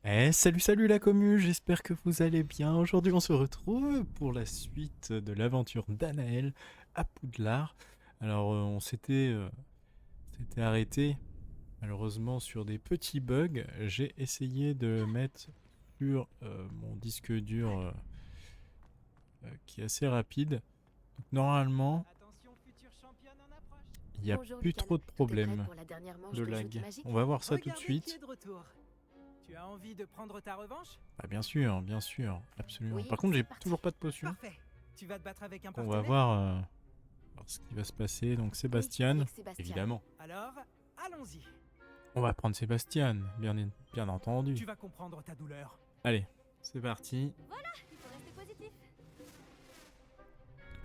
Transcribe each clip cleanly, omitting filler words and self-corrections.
Salut la commu, j'espère que vous allez bien. Aujourd'hui on se retrouve pour la suite de l'aventure d'Anaël à Poudlard. Alors on s'était arrêté malheureusement sur des petits bugs. J'ai essayé de mettre sur mon disque dur qui est assez rapide. Donc normalement Attention, future championne en approche. il n'y a Bonjour plus Lucane, trop de tout est prêt problèmes pour la dernière de manche de joute lag. magique? On va voir ça tout de Regardez qui est suite. de retour. Tu as envie de prendre ta revanche? Bah bien sûr, absolument. Oui, Par contre j'ai c'est parti. toujours pas de potion. Parfait. Tu vas te battre avec un Donc on va partenaire? voir ce qui va se passer. Donc Oui, Sébastien, avec Sébastien. évidemment. Alors, allons-y. On va prendre Sébastien, bien entendu. Tu vas comprendre ta douleur. Allez, c'est parti. Il faut rester positif.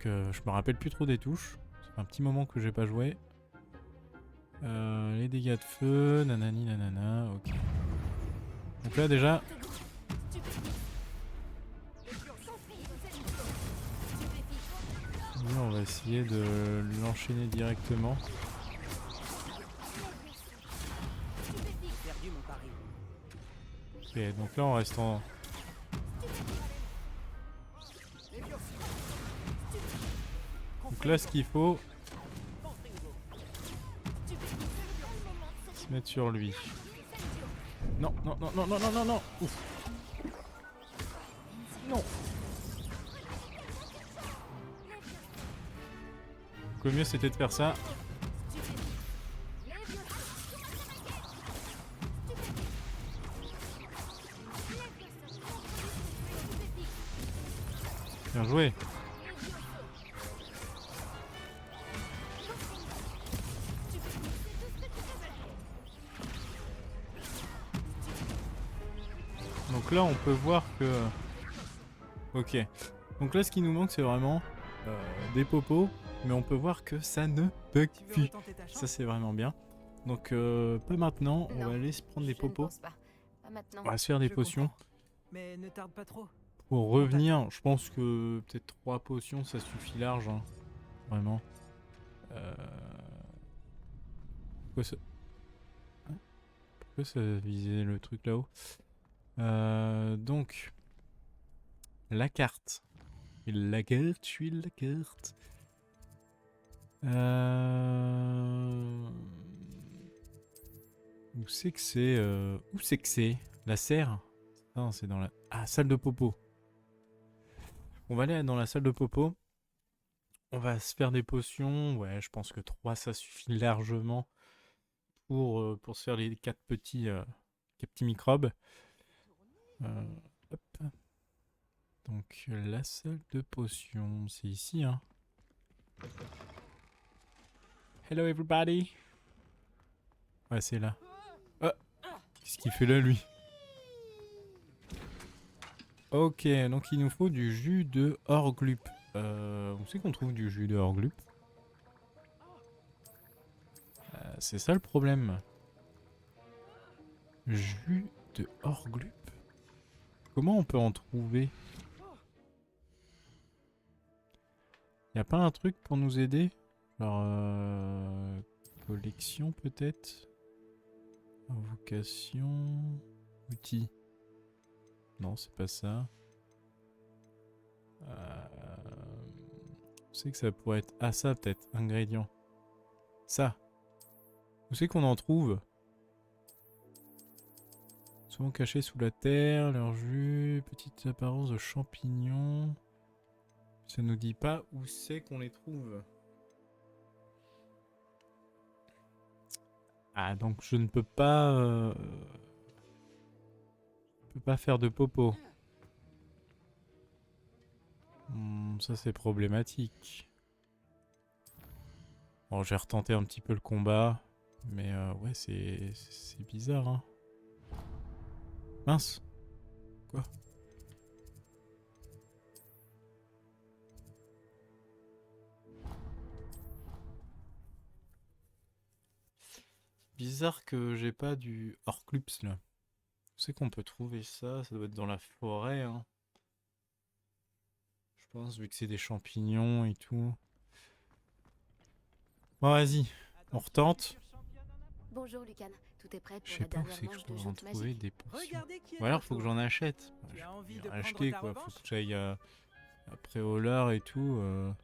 Je me rappelle plus trop des touches. Ça fait un petit moment que j'ai pas joué. Les dégâts de feu, nanani nanana, ok. Donc là déjà, lui, on va essayer de l'enchaîner directement. Perdu mon pari. Ok, donc là on reste en... Donc là ce qu'il faut, se mettre sur lui. Non, non, non, non, non, non, non, non. Ouf. Non. Donc le mieux c'était de faire ça. Bien joué. Donc là on peut voir que... Ok. Donc là ce qui nous manque c'est vraiment des popos. Mais on peut voir que ça ne bug Tu veux plus. retenter ta Ça chance? c'est vraiment bien. Donc pas maintenant, on Non, va aller se prendre des Je ne popos. pense pas. Pas maintenant. On va se faire des Je potions. comprends. Mais ne tarde pas trop. Pour revenir, je pense que peut-être 3 potions ça suffit large. Hein. Vraiment. Euh... Pourquoi ça... Hein, pourquoi ça visait le truc là-haut? Donc, la carte. La carte, je suis la carte. Où c'est que c'est Où c'est que c'est la serre? Non, c'est dans la... Ah, salle de popo. On va aller dans la salle de popo. On va se faire des potions. Ouais, je pense que 3 ça suffit largement pour se faire les 4 petits microbes. Hop. Donc la salle de potions, c'est ici, hein. Hello everybody. Ouais, c'est là. Oh, qu'est-ce qu'il fait là, lui? Ok, donc il nous faut du jus de Horglup. On sait qu'on trouve du jus de Horglup. C'est ça le problème. Jus de Horglup. Comment on peut en trouver? Y a pas un truc pour nous aider? Genre collection peut-être? Invocation. Outils. Non, c'est pas ça. Je sais que ça pourrait être... Ah ça peut-être, ingrédient. Ça. Où c'est qu'on en trouve? Souvent cachés sous la terre, leur jus, petite apparence de champignons. Ça nous dit pas où c'est qu'on les trouve. Ah donc je ne peux pas... Je peux pas faire de popo. Ça c'est problématique. Bon, j'ai retenté un petit peu le combat. Mais ouais, c'est bizarre, hein. Mince. Quoi? Bizarre que j'ai pas du Horcrux là. Où c'est qu'on peut trouver ça? Ça doit être dans la forêt, hein. Je pense, vu que c'est des champignons et tout. Bon, vas-y. On Attention, retente. future championne en approche. Bonjour, Lucan. Tout est prêt Je pour sais la pas où dernière c'est que je manche peux de en joute trouver magique. des potions. Regardez qui est Ou alors de faut que retour. j'en achète. Tu as envie Je de vais prendre racheter ta quoi. Faut revanche? que j'aille après au lard et tout.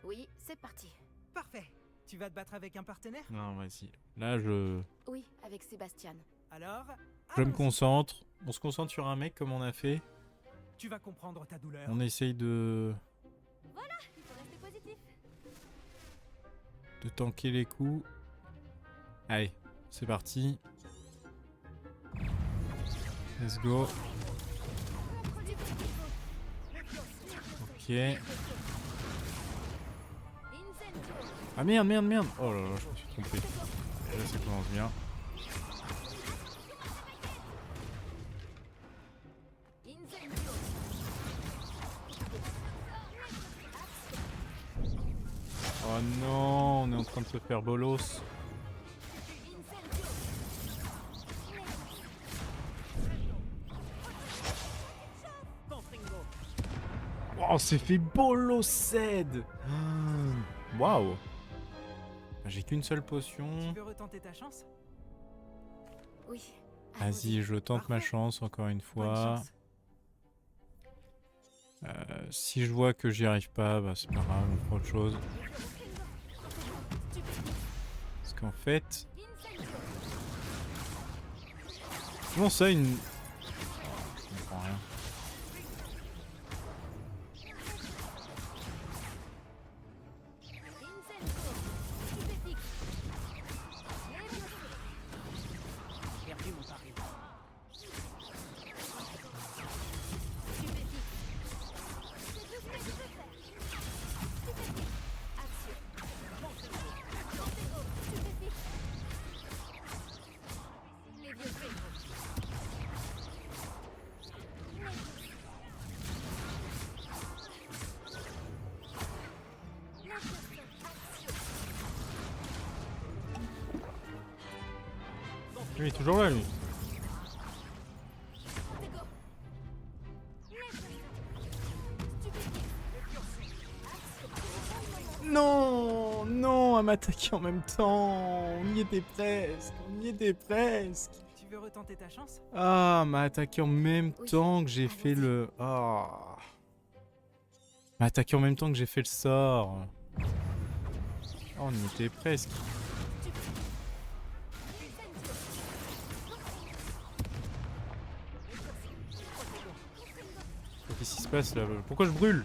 Oui, c'est parti. Parfait. Tu vas te battre avec un partenaire? Non, vas-y. Là, je Oui, avec Sébastien. Alors, me allons-y. concentre. On se concentre sur un mec comme on a fait. Tu vas comprendre ta douleur. On essaye de Il faut rester positif. tanker les coups. Allez, c'est parti. Let's go. Ok. Ah merde, merde, merde. Oh là là, je me suis trompé. Et là, ça commence bien. Oh non, on est en train de se faire bolos. Oh, on s'est fait bolosed. Waouh. J'ai qu'une seule potion. Tu veux retenter ta chance? Oui. Vas-y, je tente ma Parfait. chance encore une Bonne fois. chance. Si je vois que j'y arrive pas, bah c'est pas grave, on fera autre chose. Parce qu'en fait... Comment ça, une... Je comprends rien. Perdu mon pari. Lui, il est toujours là, lui. Non, non, à m'attaquer en même temps. On y était presque, on y était presque. Tu veux retenter ta chance? Ah, m'a attaqué en même Oui, temps que j'ai fait allons-y. le... Ah. M'a attaqué en même temps que j'ai fait le sort. Oh, on y était presque. Qu'est-ce qui se passe là? Pourquoi je brûle?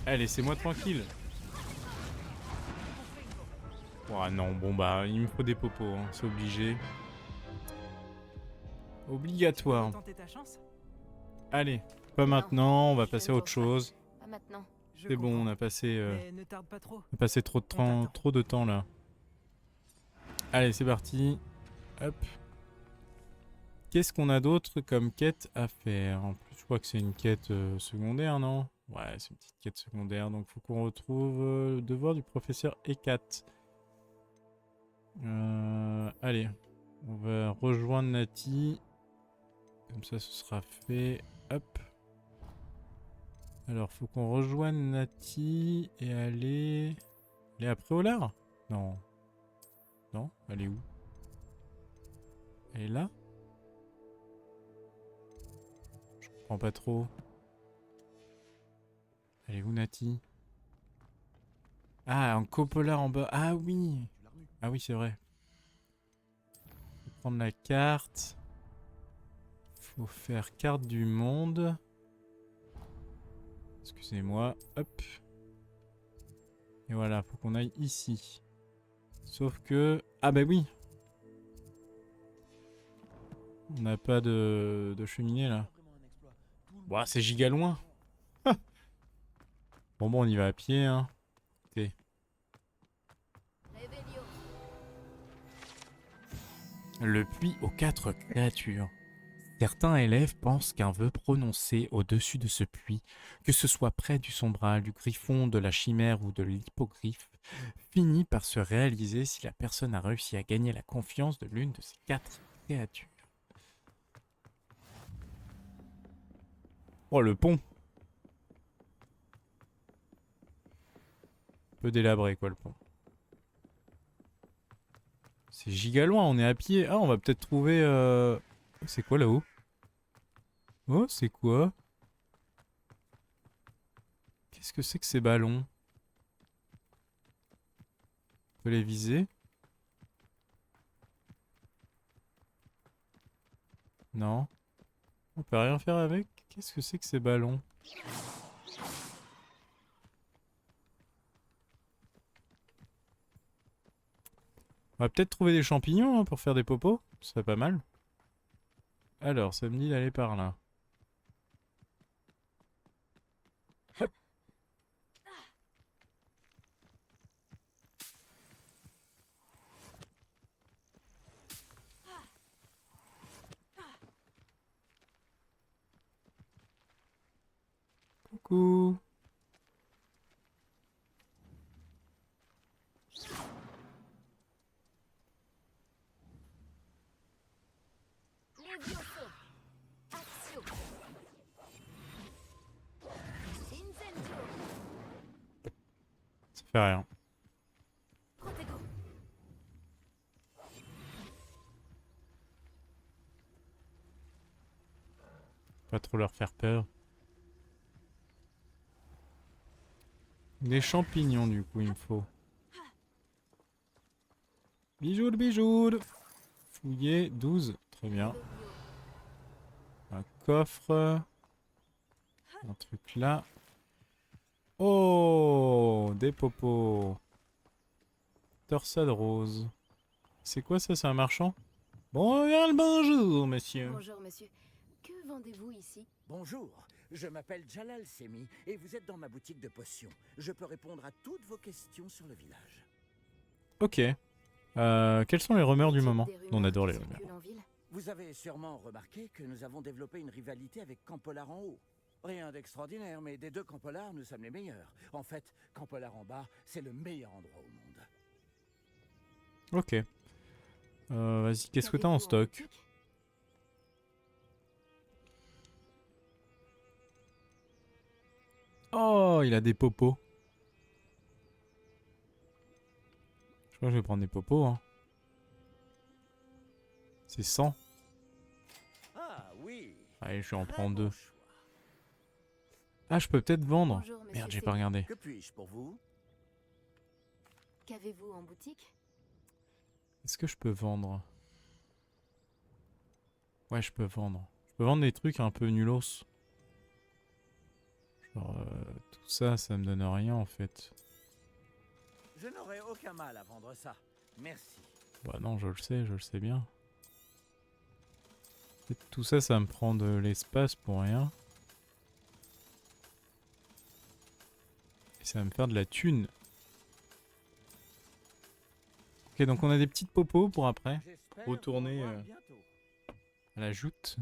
Allez, laissez-moi tranquille. Oh non, bon bah, il me faut des popos, hein, c'est obligé. Tu veux Obligatoire. retenter ta chance? Allez, pas maintenant, on va passer à autre chose. Pas maintenant. Je C'est bon, comprends. on a passé, Mais ne tarde pas trop. trop t'attend. trop de temps là. Allez, c'est parti. Hop. Qu'est-ce qu'on a d'autre comme quête à faire? En plus, je crois que c'est une quête secondaire, non? Ouais, c'est une petite quête secondaire, donc faut qu'on retrouve le devoir du professeur Ekat. Allez, on va rejoindre Nati. Comme ça, ce sera fait. Hop. Alors, faut qu'on rejoigne Nati et aller... Aller après au lard? Non. Non, elle est où? Elle est là? Je comprends pas trop. Elle est où Nati? Ah, un copolar en bas. Ah oui! Ah oui, c'est vrai. Faut prendre la carte. Faut faire carte du monde. Excusez-moi. Hop. Et voilà, faut qu'on aille ici. Sauf que... Ah bah oui! On n'a pas de cheminée là. Bah, c'est giga loin. Bon, on y va à pied, hein. Écoutez. Le puits aux 4 créatures. Certains élèves pensent qu'un vœu prononcé au-dessus de ce puits, que ce soit près du sombral, du griffon, de la chimère ou de l'hippogriffe, finit par se réaliser si la personne a réussi à gagner la confiance de l'une de ces 4 créatures. Oh, le pont! Un peu délabré, quoi, le pont. C'est giga loin, on est à pied. Ah, on va peut-être trouver... C'est quoi là-haut? Oh, c'est quoi? Qu'est-ce que c'est que ces ballons? On peut les viser? Non. On peut rien faire avec? Qu'est-ce que c'est que ces ballons? On va peut-être trouver des champignons hein, pour faire des popos. Ce serait pas mal. Alors, ça me dit d'aller par là. Hop. Coucou. Levioso. Axio. Incendio. Ça fait rien. Protego. Pas trop leur faire peur. Des champignons du coup il me faut. Bijoule, bijoule. Fouiller, 12. Très bien. Un coffre. Un truc là. Oh, des popos. Torsade rose. C'est quoi ça, c'est un marchand? Bonjour, monsieur. Bonjour, monsieur. Que vendez-vous ici? Bonjour, je m'appelle Jalal Semi et vous êtes dans ma boutique de potions. Je peux répondre à toutes vos questions sur le village. Ok. Quels sont les rumeurs du Y a-t-il moment? des rumeurs On adore qui les rumeurs. circulent en ville? Vous avez sûrement remarqué que nous avons développé une rivalité avec Campolar en haut. Rien d'extraordinaire, mais des deux Campolar, nous sommes les meilleurs. En fait, Campolar en bas, c'est le meilleur endroit au monde. Ok. Vas-y, qu'est-ce que t'as en Qu'avez-vous stock? boutique? Oh, il a des popos. Je crois que je vais prendre des popos. Hein. C'est 100. Ah oui. Allez, je vais en très prendre bon 2. choix. Ah, je peux peut-être vendre. Bonjour, monsieur Merde, j'ai Fay. pas regardé. Que puis-je pour vous? Qu'avez-vous en boutique? Est-ce que je peux vendre? Ouais, je peux vendre. Je peux vendre des trucs un peu nulos. Genre, tout ça, ça me donne rien en fait. Je n'aurai aucun mal à vendre ça. Merci. Bah non, je le sais bien. En fait, tout ça, ça me prend de l'espace pour rien. Et ça va me faire de la thune. Ok, donc on a des petites popos pour après. J'espère Retourner, vous revoir bientôt. À la joute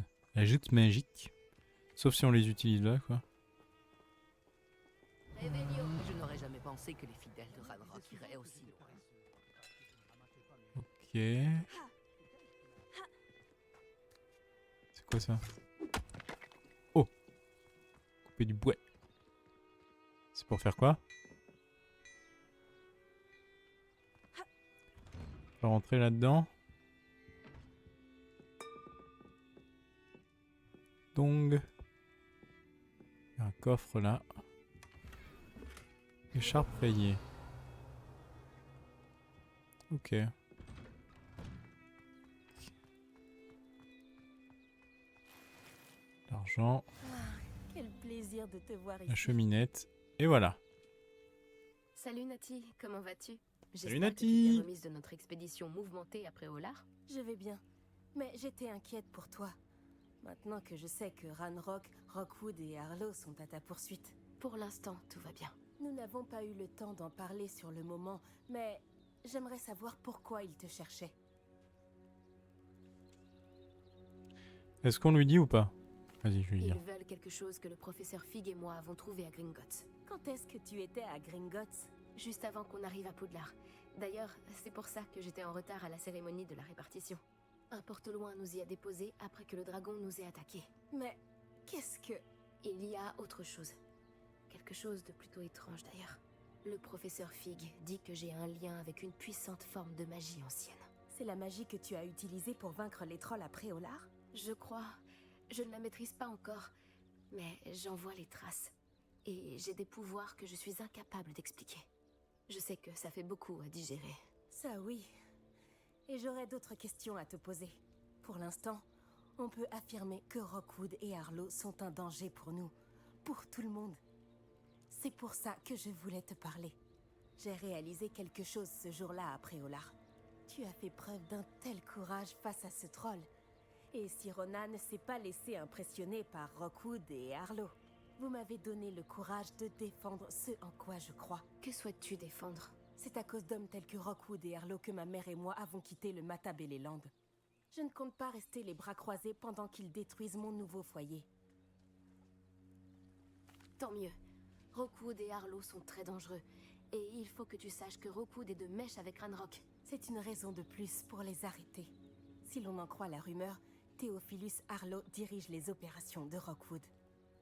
magique. Sauf si on les utilise là, quoi. Revelio. Je n'aurais jamais pensé que les fidèles de Ranrock iraient aussi loin. Ok. C'est quoi ça? Oh! Couper du bois. C'est pour faire quoi? Je vais rentrer là-dedans. Donc. Il y a un coffre là. Écharpe rayée. Ok. L'argent, Quel plaisir de te voir la ici. cheminette. Et voilà. Salut Nati, comment vas-tu? Salut J'espère que tu Nati. t'es remise de notre expédition mouvementée après Olar. Je vais bien, mais j'étais inquiète pour toi. Maintenant que je sais que Ranrock, Rockwood et Harlow sont à ta poursuite. Pour l'instant, tout va bien. Nous n'avons pas eu le temps d'en parler sur le moment, mais j'aimerais savoir pourquoi ils te cherchaient. Est-ce qu'on lui dit ou pas? Vas-y, je vais lui Ils dire. veulent quelque chose que le professeur Fig et moi avons trouvé à Gringotts. Quand est-ce que tu étais à Gringotts? juste avant qu'on arrive à Poudlard. D'ailleurs, c'est pour ça que j'étais en retard à la cérémonie de la répartition. Un porte-loin nous y a déposés après que le dragon nous ait attaqués. Mais qu'est-ce que... Il y a autre chose. Quelque chose de plutôt étrange d'ailleurs. Le professeur Fig dit que j'ai un lien avec une puissante forme de magie ancienne. C'est la magie que tu as utilisée pour vaincre les trolls après Olar? Je crois. Je ne la maîtrise pas encore. Mais j'en vois les traces. Et j'ai des pouvoirs que je suis incapable d'expliquer. Je sais que ça fait beaucoup à digérer. Ça oui. Et j'aurais d'autres questions à te poser. Pour l'instant, on peut affirmer que Rockwood et Arlo sont un danger pour nous. Pour tout le monde. C'est pour ça que je voulais te parler. J'ai réalisé quelque chose ce jour-là après Olar. Tu as fait preuve d'un tel courage face à ce troll. Et si Ronan ne s'est pas laissé impressionner par Rockwood et Arlo, vous m'avez donné le courage de défendre ce en quoi je crois. Que souhaites-tu défendre? C'est à cause d'hommes tels que Rockwood et Arlo que ma mère et moi avons quitté le Matabeleland. Je ne compte pas rester les bras croisés pendant qu'ils détruisent mon nouveau foyer. Tant mieux. Rockwood et Arlo sont très dangereux. Et il faut que tu saches que Rockwood est de mèche avec Ranrock. C'est une raison de plus pour les arrêter. Si l'on en croit la rumeur, Theophilus Arlo dirige les opérations de Rockwood.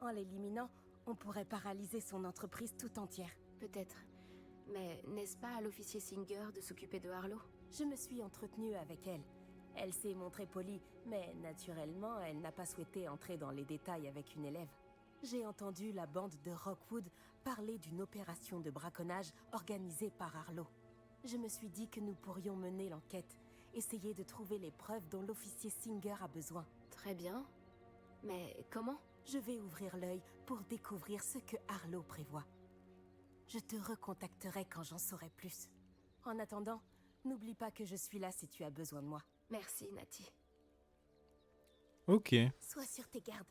En l'éliminant, on pourrait paralyser son entreprise tout entière. Peut-être. Mais n'est-ce pas à l'officier Singer de s'occuper de Arlo? Je me suis entretenue avec elle. Elle s'est montrée polie, mais naturellement, elle n'a pas souhaité entrer dans les détails avec une élève. J'ai entendu la bande de Rockwood parler d'une opération de braconnage organisée par Arlo. Je me suis dit que nous pourrions mener l'enquête, essayer de trouver les preuves dont l'officier Singer a besoin. Très bien. Mais comment? Je vais ouvrir l'œil pour découvrir ce que Arlo prévoit. Je te recontacterai quand j'en saurai plus. En attendant, n'oublie pas que je suis là si tu as besoin de moi. Merci, Nati. Ok. Sois sur tes gardes.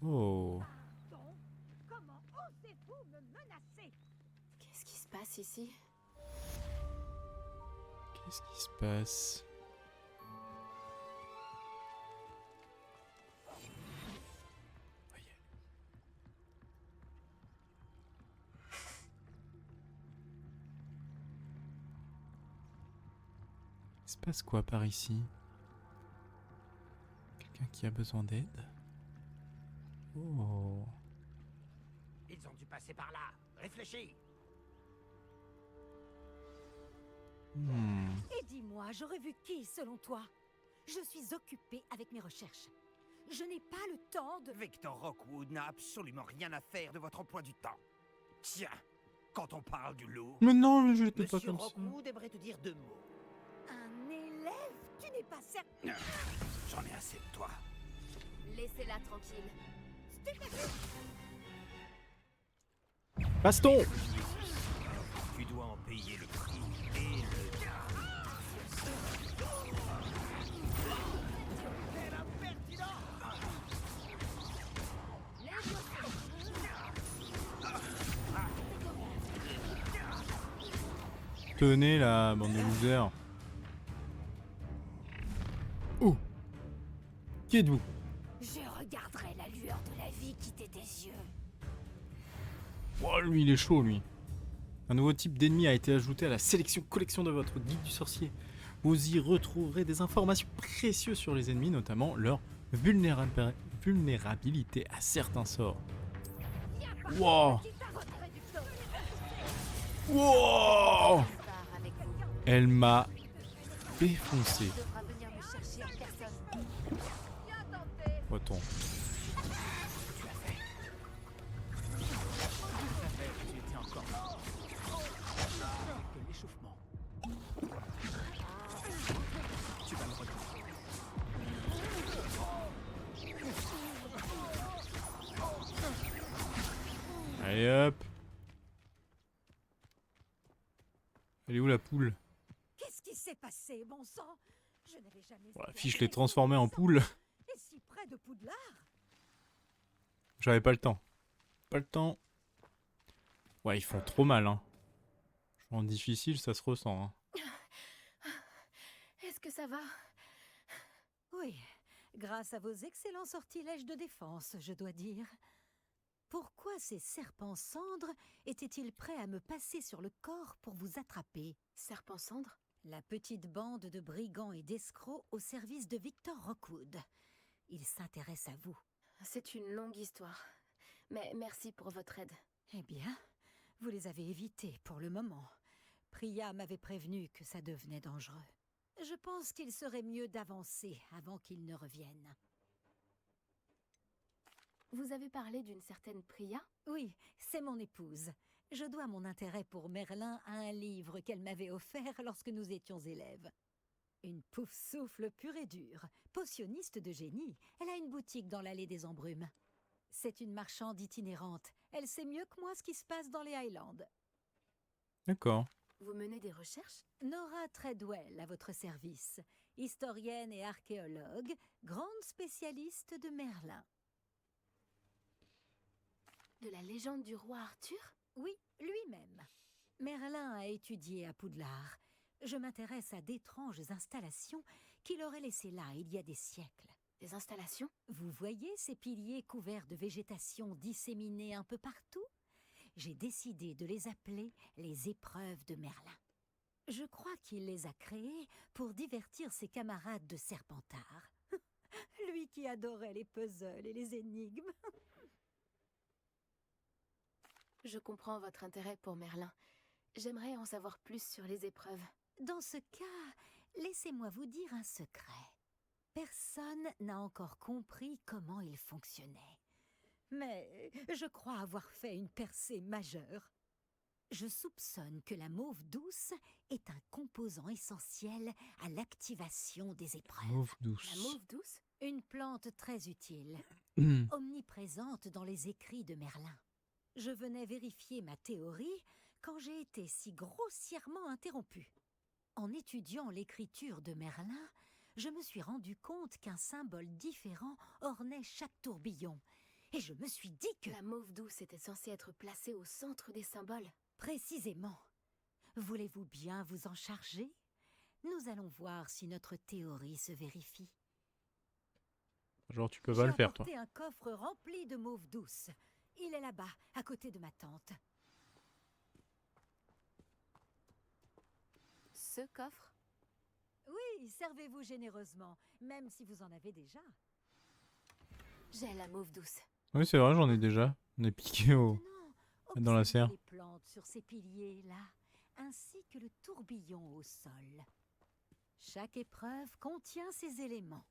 Oh. Pardon? Comment osez-vous me menacer? Qu'est-ce qui se passe ici? Qu'est-ce qui se passe? Il se passe quoi par ici? Quelqu'un qui a besoin d'aide? Oh. Ils ont dû passer par là. Réfléchis. Et dis-moi, j'aurais vu qui selon toi? Je suis occupée avec mes recherches. Je n'ai pas le temps de... Victor Rockwood n'a absolument rien à faire de votre emploi du temps. Tiens, quand on parle du loup, Mais non, mais je l'étais pas Monsieur comme ça. Rockwood aimerait te dire 2 mots. Un élève? Tu n'es pas certain? J'en ai assez de toi. Laissez-la tranquille. Baston! Tu dois en payer le prix et le... Tenez la bande de losers. Oh! Qui êtes-vous? Je regarderai la lueur de la vie quitter tes yeux. Oh, lui, il est chaud, lui. Un nouveau type d'ennemi a été ajouté à la sélection collection de votre guide du sorcier. Vous y retrouverez des informations précieuses sur les ennemis, notamment leur vulnérabilité à certains sorts. Wow! Wow! Part avec vous. Elle m'a défoncé. Tu devras venir me chercher en personne. Attends. Tu étais encore là. Que l'échauffement. Tu vas me regarder. Allez hop. Elle est où la poule? Qu'est-ce qui s'est passé, bon sang? Je n'avais jamais... Bon, la été fille, je l'ai intéressée transformée en autant. poule. Et si près de Poudlard? J'avais pas le temps. Pas le temps. Ouais, ils font trop mal, hein. En difficile, ça se ressent, hein. Est-ce que ça va? Oui, grâce à vos excellents sortilèges de défense, je dois dire. Pourquoi ces serpents cendres étaient-ils prêts à me passer sur le corps pour vous attraper? Serpent cendre? La petite bande de brigands et d'escrocs au service de Victor Rockwood. Ils s'intéressent à vous. C'est une longue histoire. Mais merci pour votre aide. Eh bien, vous les avez évités pour le moment. Priya m'avait prévenu que ça devenait dangereux. Je pense qu'il serait mieux d'avancer avant qu'ils ne reviennent. Vous avez parlé d'une certaine Priya? Oui, c'est mon épouse. Je dois mon intérêt pour Merlin à un livre qu'elle m'avait offert lorsque nous étions élèves. Une pouf-souffle pure et dure, potionniste de génie. Elle a une boutique dans l'allée des Embrumes. C'est une marchande itinérante. Elle sait mieux que moi ce qui se passe dans les Highlands. D'accord. Vous menez des recherches? Nora Treadwell à votre service, historienne et archéologue, grande spécialiste de Merlin. De la légende du roi Arthur? Oui, lui-même. Merlin a étudié à Poudlard. Je m'intéresse à d'étranges installations qu'il aurait laissées là il y a des siècles. Des installations? Vous voyez ces piliers couverts de végétation disséminés un peu partout? J'ai décidé de les appeler les épreuves de Merlin. Je crois qu'il les a créées pour divertir ses camarades de Serpentard. Lui qui adorait les puzzles et les énigmes. Je comprends votre intérêt pour Merlin. J'aimerais en savoir plus sur les épreuves. Dans ce cas, laissez-moi vous dire un secret. Personne n'a encore compris comment il fonctionnait. Mais je crois avoir fait une percée majeure. Je soupçonne que la mauve douce est un composant essentiel à l'activation des épreuves. Mauve douce. La mauve douce? Une plante très utile, omniprésente dans les écrits de Merlin. Je venais vérifier ma théorie quand j'ai été si grossièrement interrompue. En étudiant l'écriture de Merlin, je me suis rendu compte qu'un symbole différent ornait chaque tourbillon. Et je me suis dit que... La mauve douce était censée être placée au centre des symboles. Précisément. Voulez-vous bien vous en charger? Nous allons voir si notre théorie se vérifie. Genre, tu peux pas le faire, toi. J'ai apporté un coffre rempli de mauve douce. Il est là-bas, à côté de ma tante. Ce coffre? Oui, servez-vous généreusement, même si vous en avez déjà. J'ai la mauve douce. Oui, c'est vrai, j'en ai déjà. On est piqué au... Maintenant, dans la observez serre. les plantes sur ces piliers-là, ainsi que le tourbillon au sol. Chaque épreuve contient ces éléments.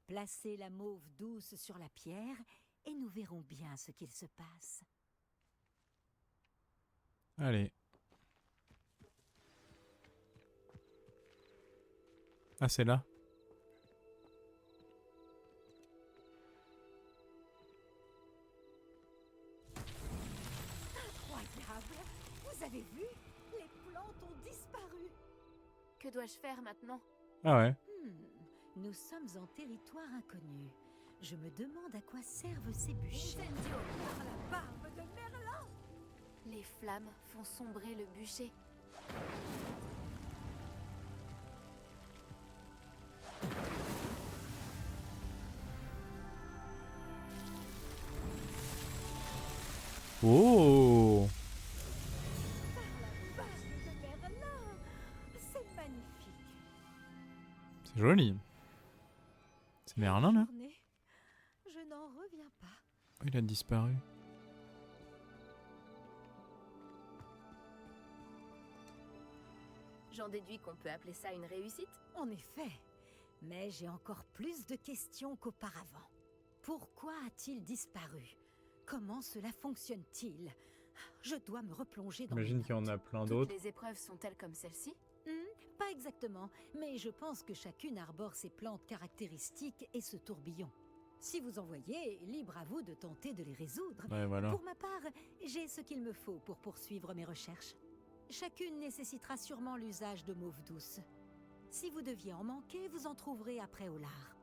Placez la mauve douce sur la pierre et nous verrons bien ce qu'il se passe. Allez. Ah, c'est là. Incroyable! Vous avez vu? Les plantes ont disparu! Que dois-je faire maintenant? Ah ouais. Nous sommes en territoire inconnu. Je me demande à quoi servent ces bûchers. Incendio! Par la barbe de Merlin! Les flammes font sombrer le bûcher. Oh! Par la barbe de Merlin! C'est magnifique! C'est joli. C'est Merlin, là? Journée, je n'en reviens pas. Oh, il a disparu. J'en déduis qu'on peut appeler ça une réussite? En effet, mais j'ai encore plus de questions qu'auparavant. Pourquoi a-t-il disparu? Comment cela fonctionne-t-il? Je dois me replonger dans J'imagine mes qu'il y en a plein Toutes d'autres. les épreuves sont-elles comme celle-ci? Pas exactement, mais je pense que chacune arbore ses plantes caractéristiques et ce tourbillon. Si vous en voyez, libre à vous de tenter de les résoudre. Ouais, voilà. Pour ma part, j'ai ce qu'il me faut pour poursuivre mes recherches. Chacune nécessitera sûrement l'usage de mauve douce. Si vous deviez en manquer, vous en trouverez après au lard.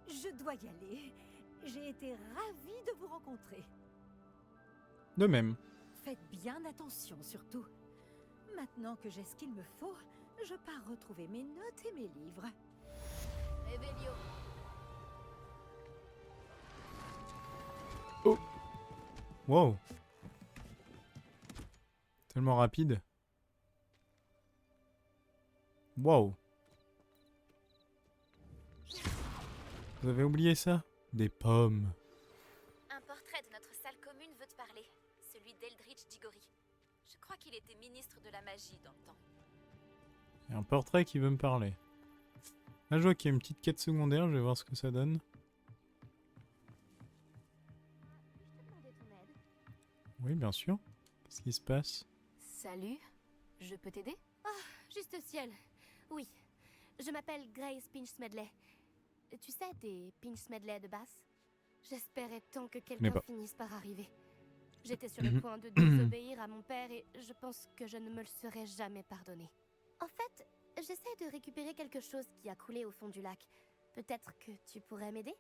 Je dois y aller. J'ai été ravie de vous rencontrer. De même. Faites bien attention surtout. Maintenant que j'ai ce qu'il me faut, je pars retrouver mes notes et mes livres. Revelio! Wow. Tellement rapide. Wow. Vous avez oublié ça? Des pommes. Un portrait de notre salle commune veut te parler. Celui d'Eldritch Diggory. Je crois qu'il était ministre de la magie dans le temps. Il y a un portrait qui veut me parler. Là, je vois qu'il y a une petite quête secondaire. Je vais voir ce que ça donne. Oui, bien sûr. Qu'est-ce qui se passe? Salut, je peux t'aider? Juste au ciel. Oui. Je m'appelle Grace Pinch Smedley. Tu sais, des Pinch Smedley de Bass? J'espérais tant que quelqu'un pas. finisse par arriver. J'étais sur le point de désobéir à mon père et je pense que je ne me le serais jamais pardonné. En fait, j'essaie de récupérer quelque chose qui a coulé au fond du lac. Peut-être que tu pourrais m'aider?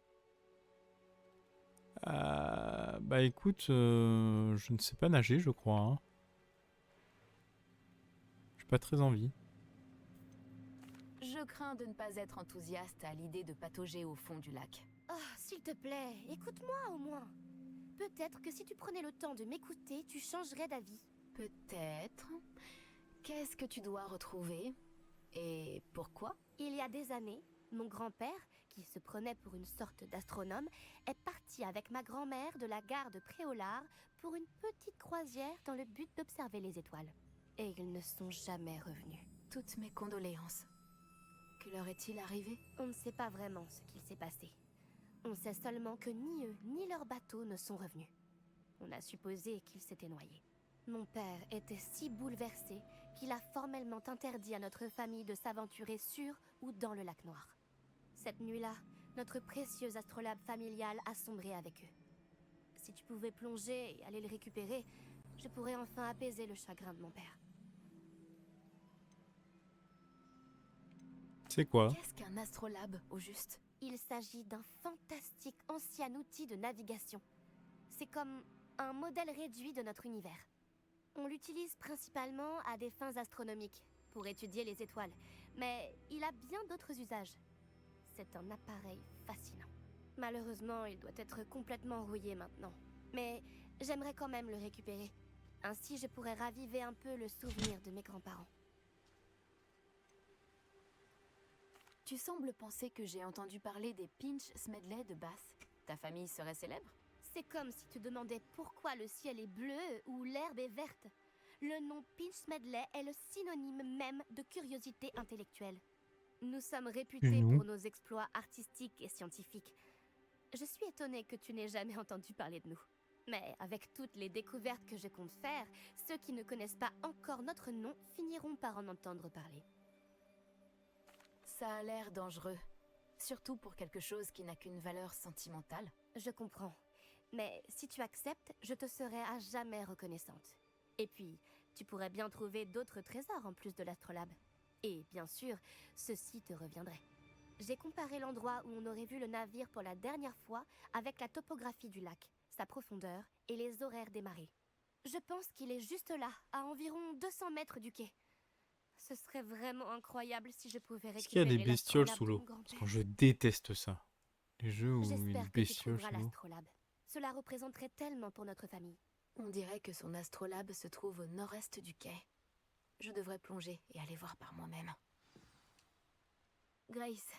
Bah écoute, je ne sais pas nager, je crois. Hein. J'ai pas très envie. Je crains de ne pas être enthousiaste à l'idée de patauger au fond du lac. Oh, s'il te plaît, écoute-moi au moins. Peut-être que si tu prenais le temps de m'écouter, tu changerais d'avis. Peut-être. Qu'est-ce que tu dois retrouver? Et pourquoi? Il y a des années, mon grand-père, qui se prenait pour une sorte d'astronome, est parti avec ma grand-mère de la gare de Préolard pour une petite croisière dans le but d'observer les étoiles. Et ils ne sont jamais revenus. Toutes mes condoléances. Que leur est-il arrivé? On ne sait pas vraiment ce qu'il s'est passé. On sait seulement que ni eux ni leur bateau ne sont revenus. On a supposé qu'ils s'étaient noyés. Mon père était si bouleversé qu'il a formellement interdit à notre famille de s'aventurer sur ou dans le lac Noir. Cette nuit-là, notre précieux astrolabe familial a sombré avec eux. Si tu pouvais plonger et aller le récupérer, je pourrais enfin apaiser le chagrin de mon père. C'est quoi? Qu'est-ce qu'un astrolabe, au juste? Il s'agit d'un fantastique ancien outil de navigation. C'est comme un modèle réduit de notre univers. On l'utilise principalement à des fins astronomiques, pour étudier les étoiles, mais il a bien d'autres usages. C'est un appareil fascinant. Malheureusement, il doit être complètement rouillé maintenant. Mais j'aimerais quand même le récupérer. Ainsi, je pourrais raviver un peu le souvenir de mes grands-parents. Tu sembles penser que j'ai entendu parler des Pinch Smedley de Bath. Ta famille serait célèbre? C'est comme si tu demandais pourquoi le ciel est bleu ou l'herbe est verte. Le nom Pinch Smedley est le synonyme même de curiosité intellectuelle. Nous sommes réputés pour nos exploits artistiques et scientifiques. Je suis étonnée que tu n'aies jamais entendu parler de nous. Mais avec toutes les découvertes que je compte faire, ceux qui ne connaissent pas encore notre nom finiront par en entendre parler. Ça a l'air dangereux. Surtout pour quelque chose qui n'a qu'une valeur sentimentale. Je comprends. Mais si tu acceptes, je te serai à jamais reconnaissante. Et puis, tu pourrais bien trouver d'autres trésors en plus de l'astrolabe. Et bien sûr, ceci te reviendrait. J'ai comparé l'endroit où on aurait vu le navire pour la dernière fois avec la topographie du lac, sa profondeur et les horaires des marées. Je pense qu'il est juste là, à environ 200 mètres du quai. Ce serait vraiment incroyable si je pouvais récupérer. Est-ce qu'il y a des bestioles sous l'eau? Parce que je déteste ça. Les jeux où il y a des J'espère que tu bestioles trouveras sous l'eau. l'astrolabe. Cela représenterait tellement pour notre famille. On dirait que son astrolabe se trouve au nord-est du quai. Je devrais plonger et aller voir par moi-même. Grace,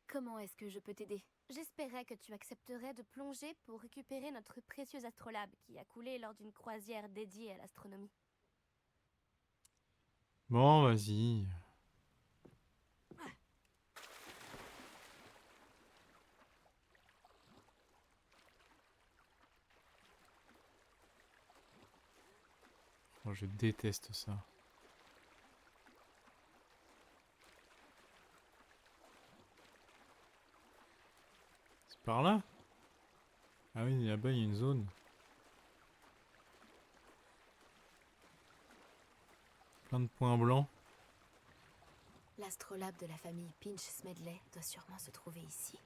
Comment est-ce que je peux t'aider? j'espérais que tu accepterais de plonger pour récupérer notre précieux astrolabe qui a coulé lors d'une croisière dédiée à l'astronomie. Bon, vas-y. Oh, je déteste ça. C'est par là? Ah oui, là-bas il y a une zone. Plein de points blancs. L'astrolabe de la famille Pinch Smedley doit sûrement se trouver ici.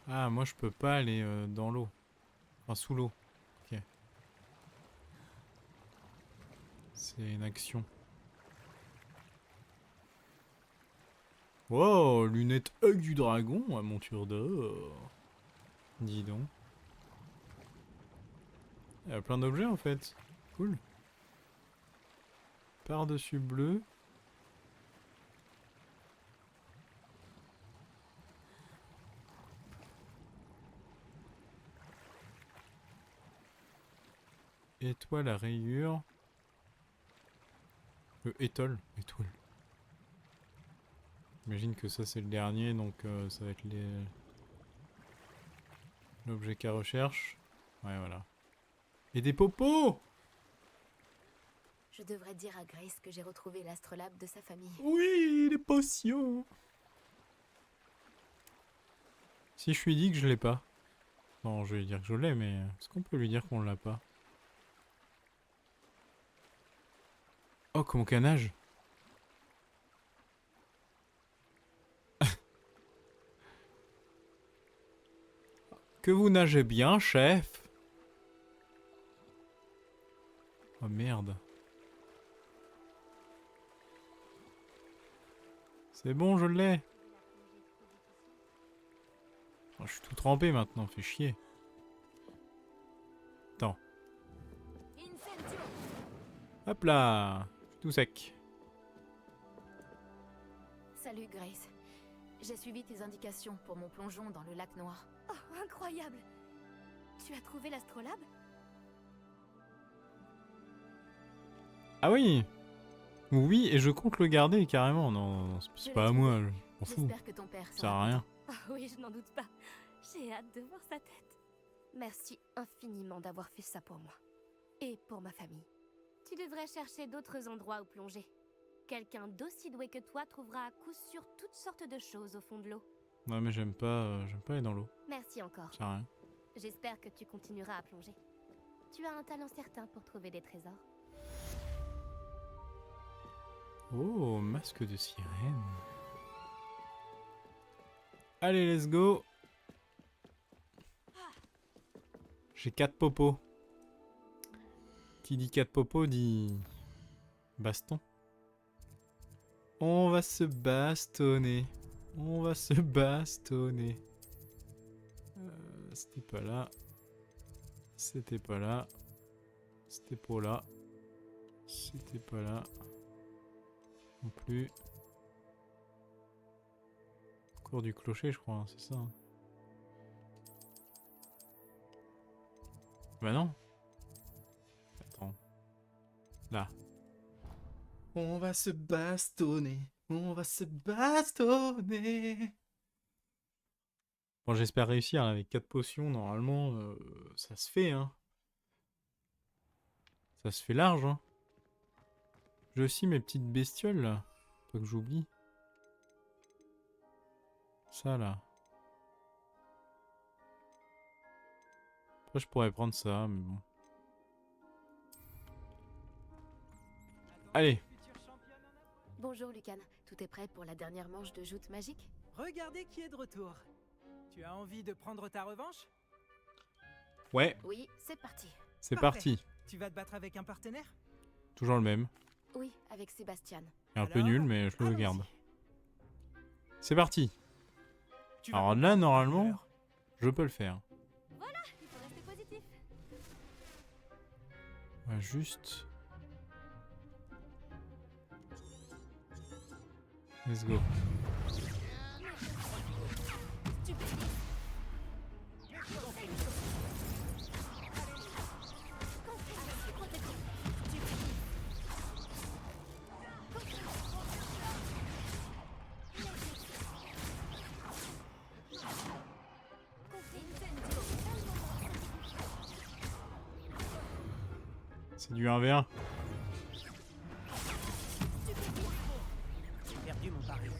Ah, moi je peux pas aller dans l'eau. Enfin, sous l'eau. Ok. C'est une action. Wow, lunettes œil du dragon à monture d'or. Dis donc. Il y a plein d'objets en fait. Cool. Par-dessus bleu. Étoile à rayures. Étoile. Étoile. J'imagine que ça c'est le dernier, donc ça va être l'objet qu'à recherche. Ouais, voilà. Et des popos! Je devrais dire à Grace que j'ai retrouvé l'astrolabe de sa famille. Oui, les potions! Si je lui dis que je l'ai pas. Non, je vais lui dire que je l'ai, mais est-ce qu'on peut lui dire qu'on l'a pas? Oh, comment qu'un nage? Que vous nagez bien, chef. Oh merde. C'est bon, je l'ai. Oh, je suis tout trempé maintenant, fait chier. Attends. Hop là. Je suis tout sec. Salut Grace. J'ai suivi tes indications pour mon plongeon dans le lac noir. Oh, incroyable! Tu as trouvé l'astrolabe? Ah oui. Oui, et je compte le garder carrément. Non, non, c'est pas à moi, je m'en fous. J'espère que ton père Ça sert à rien. Oh oui, je n'en doute pas. J'ai hâte de voir sa tête. Merci infiniment d'avoir fait ça pour moi. Et pour ma famille. Tu devrais chercher d'autres endroits où plonger. Quelqu'un d'aussi doué que toi trouvera à coup sûr toutes sortes de choses au fond de l'eau. Ouais, mais j'aime pas aller dans l'eau. Merci encore. Ça sert à rien. J'espère que tu continueras à plonger. Tu as un talent certain pour trouver des trésors. Oh, masque de sirène. Allez, let's go. J'ai 4 popos. Qui dit 4 popos dit... baston. On va se bastonner. On va se bastonner. C'était pas là. C'était pas là. C'était pas là. C'était pas là. Non plus. Cours du clocher, je crois, hein, c'est ça. Hein. Bah non. Attends. Là. On va se bastonner. On va se bastonner. Bon, j'espère réussir là, avec 4 potions. Normalement, ça se fait, hein. Ça se fait large, hein. J'ai aussi mes petites bestioles là. Pas que j'oublie. Ça là. Après, je pourrais prendre ça, mais bon. Allez. Bonjour Lucan, tout est prêt pour la dernière manche de joute magique? Regardez qui est de retour. Tu as envie de prendre ta revanche? Ouais, Oui, c'est parti. c'est Parfait. parti. Tu vas te battre avec un partenaire? Toujours le même. Oui, avec Sébastien. Il est un peu Alors, nul, mais je le allons-y. garde. C'est parti. Tu vas Alors comprendre là, tout à normalement, l'heure. je peux le faire. Voilà, il faut rester positif. On va juste... Let's go. C'est du 1v1. J'ai perdu mon pari.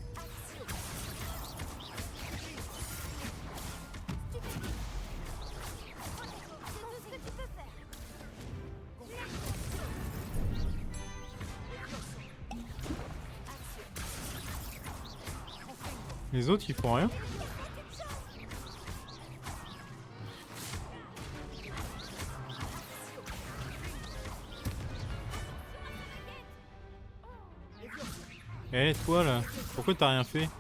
Les autres, ils font rien. Eh, toi là, pourquoi t'as rien fait?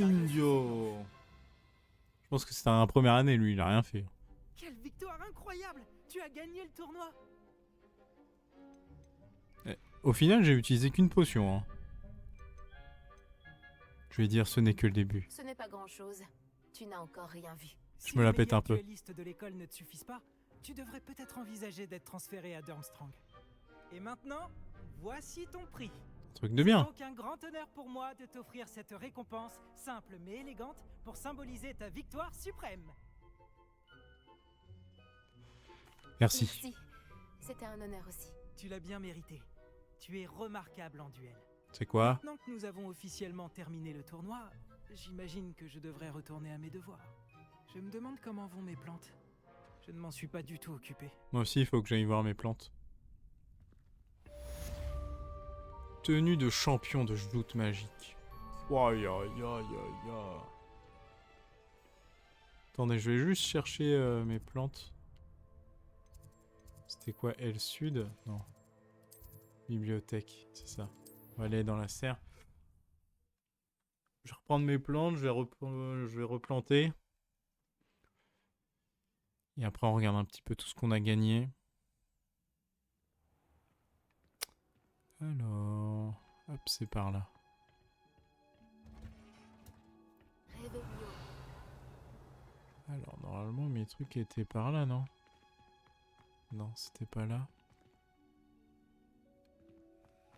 Indio. Je pense que c'était un première année, lui, il a rien fait. Quelle victoire incroyable! Tu as gagné le tournoi! Au final, j'ai utilisé qu'une potion. Hein. Je vais dire, ce n'est que le début. Ce n'est pas grand-chose. Tu n'as encore rien vu. Si me la les pète un meilleurs peu. duellistes de l'école ne te suffisent pas, tu devrais peut-être envisager d'être transféré à Durmstrang. Et maintenant, voici ton prix. Truc de bien. C'est donc un grand honneur pour moi de t'offrir cette récompense simple mais élégante pour symboliser ta victoire suprême. Merci. Merci. C'était un honneur aussi. Tu l'as bien mérité. Tu es remarquable en duel. C'est quoi? Maintenant que nous avons officiellement terminé le tournoi, j'imagine que je devrais retourner à mes devoirs. Je me demande comment vont mes plantes. Je ne m'en suis pas du tout occupé. Moi aussi, il faut que j'aille voir mes plantes. Tenue de champion de joute magique. Aïe, aïe, aïe, aïe, aïe. Attendez, je vais juste chercher mes plantes. C'était quoi, L Sud? Non. Bibliothèque, c'est ça. On va aller dans la serre. Je vais reprendre mes plantes, je vais replanter. Et après, on regarde un petit peu tout ce qu'on a gagné. Alors... Hop, c'est par là. Réveillon. Alors, normalement, mes trucs étaient par là, non? Non, c'était pas là.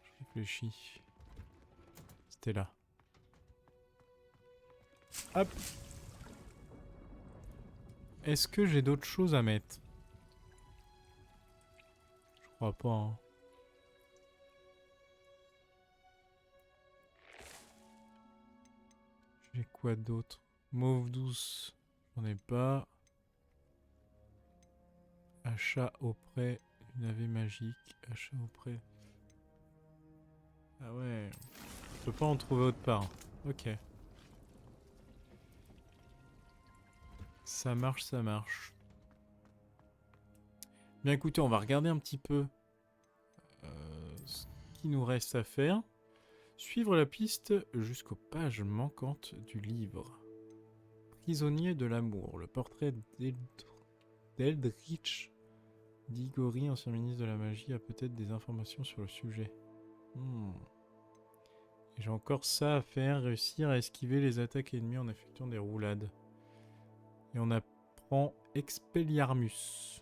Je réfléchis. C'était là. Hop. Est-ce que j'ai d'autres choses à mettre? Je crois pas, hein. J'ai quoi d'autre? Mauve douce, j'en ai pas. Achat auprès d'une ave magique. Achat auprès. Ah ouais. Je peux pas en trouver autre part. Ok. Ça marche, ça marche. Bien écoutez, on va regarder un petit peu ce qu'il nous reste à faire. Suivre la piste jusqu'aux pages manquantes du livre. Prisonnier de l'amour. Le portrait d'Eldritch Diggory, ancien ministre de la magie, a peut-être des informations sur le sujet. Et j'ai encore ça à faire, réussir à esquiver les attaques ennemies en effectuant des roulades. Et on apprend Expelliarmus.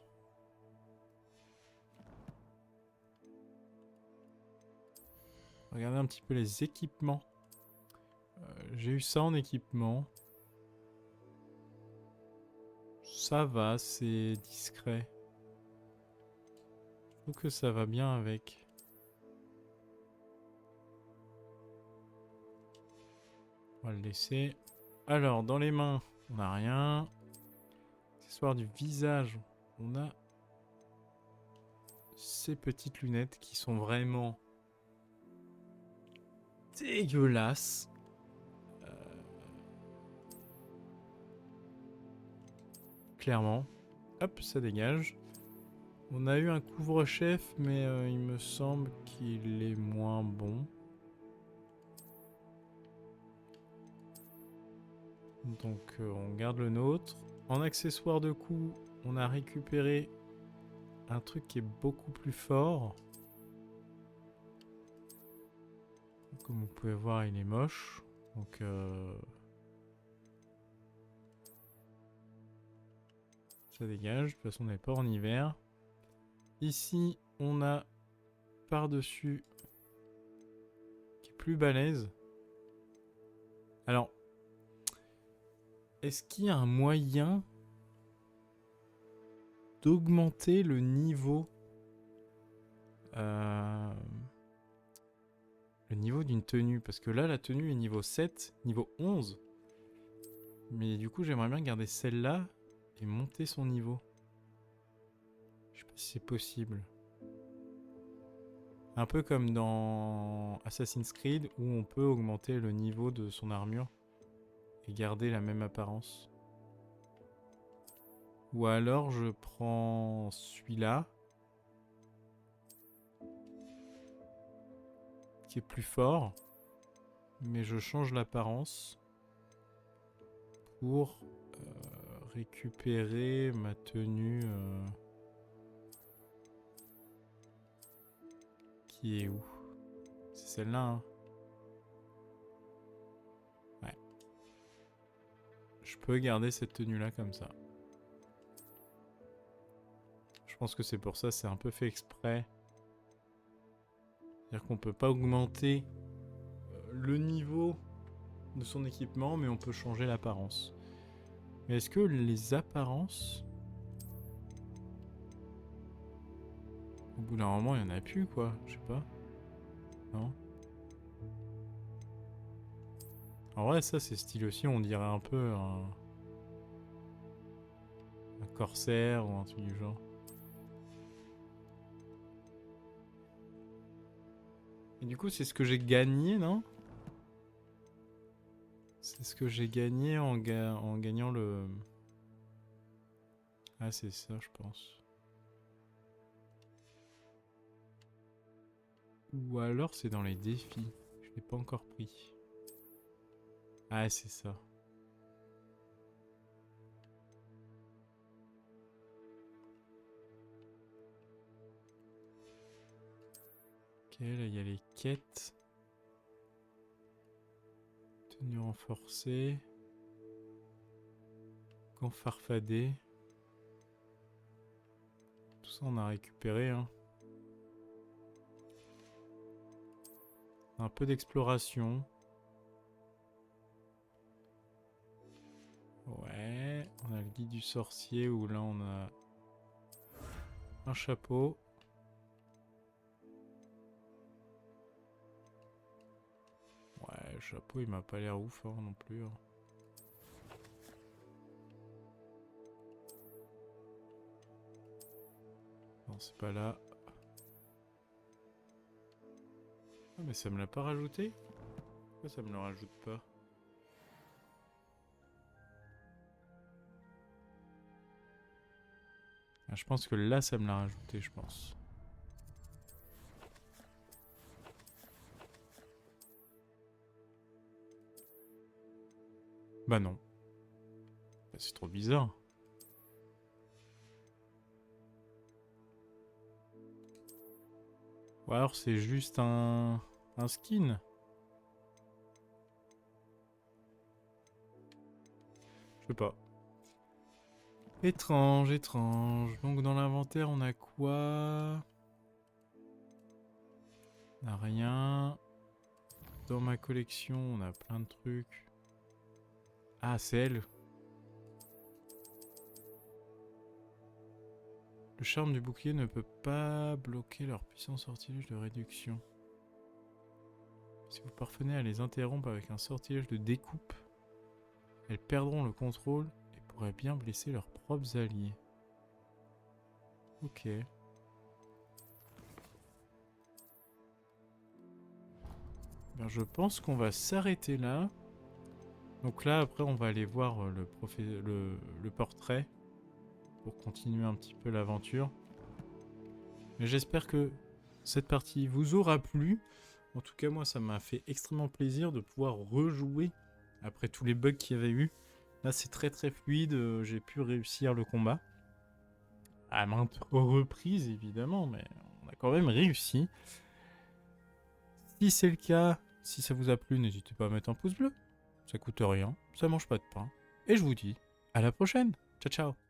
Regardez un petit peu les équipements. J'ai eu ça en équipement. Ça va, c'est discret. Je trouve que ça va bien avec. On va le laisser. Alors, dans les mains, on n'a rien. Accessoire du visage, on a ces petites lunettes qui sont vraiment dégueulasses. Clairement. Hop, ça dégage. On a eu un couvre-chef, mais il me semble qu'il est moins bon. Donc on garde le nôtre. En accessoire de coup, on a récupéré un truc qui est beaucoup plus fort. Comme vous pouvez voir, il est moche. Donc ça dégage. De toute façon, on n'est pas en hiver. Ici, on a par-dessus qui est plus balèze. Alors, est-ce qu'il y a un moyen d'augmenter le niveau d'une tenue? Parce que là, la tenue est niveau 7, niveau 11. Mais du coup, j'aimerais bien garder celle-là et monter son niveau. Je sais pas si c'est possible. Un peu comme dans Assassin's Creed où on peut augmenter le niveau de son armure et garder la même apparence. Ou alors je prends celui-là qui est plus fort, mais je change l'apparence pour récupérer ma tenue qui est où? C'est celle-là, hein. Ouais. Je peux garder cette tenue-là comme ça. Je pense que c'est pour ça, c'est un peu fait exprès. C'est-à-dire qu'on peut pas augmenter le niveau de son équipement, mais on peut changer l'apparence. Mais est-ce que les apparences... Au bout d'un moment, il n'y en a plus, quoi. Je sais pas. Non? En vrai, ça, c'est stylé aussi. On dirait un peu un corsaire ou un truc du genre. Et du coup, c'est ce que j'ai gagné, non? C'est ce que j'ai gagné en gagnant le... Ah, c'est ça, je pense. Ou alors c'est dans les défis. Je l'ai pas encore pris. Ah, c'est ça. Ok, là il y a les quêtes. Tenue renforcée. Gants farfadés. Tout ça on a récupéré, hein. Un peu d'exploration. Ouais, on a le guide du sorcier où là on a un chapeau. Ouais, le chapeau il m'a pas l'air ouf hein, non plus. Hein. Non, c'est pas là. Ah mais ça me l'a pas rajouté? Pourquoi ça me le rajoute pas? Ah, je pense que là ça me l'a rajouté, je pense. Bah non. Bah, c'est trop bizarre. Ou alors c'est juste un skin. Je sais pas. Étrange, étrange. Donc dans l'inventaire on a quoi? On a rien. Dans ma collection on a plein de trucs. Ah c'est elle. Le charme du bouclier ne peut pas bloquer leur puissant sortilège de réduction. Si vous parvenez à les interrompre avec un sortilège de découpe, elles perdront le contrôle et pourraient bien blesser leurs propres alliés. Ok. Ben, je pense qu'on va s'arrêter là. Donc là, après, on va aller voir le portrait pour continuer un petit peu l'aventure. Mais j'espère que cette partie vous aura plu. En tout cas, moi, ça m'a fait extrêmement plaisir de pouvoir rejouer après tous les bugs qu'il y avait eu. Là, c'est très très fluide. J'ai pu réussir le combat. À maintes reprises, évidemment, mais on a quand même réussi. Si c'est le cas, si ça vous a plu, n'hésitez pas à mettre un pouce bleu. Ça coûte rien, ça mange pas de pain. Et je vous dis à la prochaine. Ciao, ciao.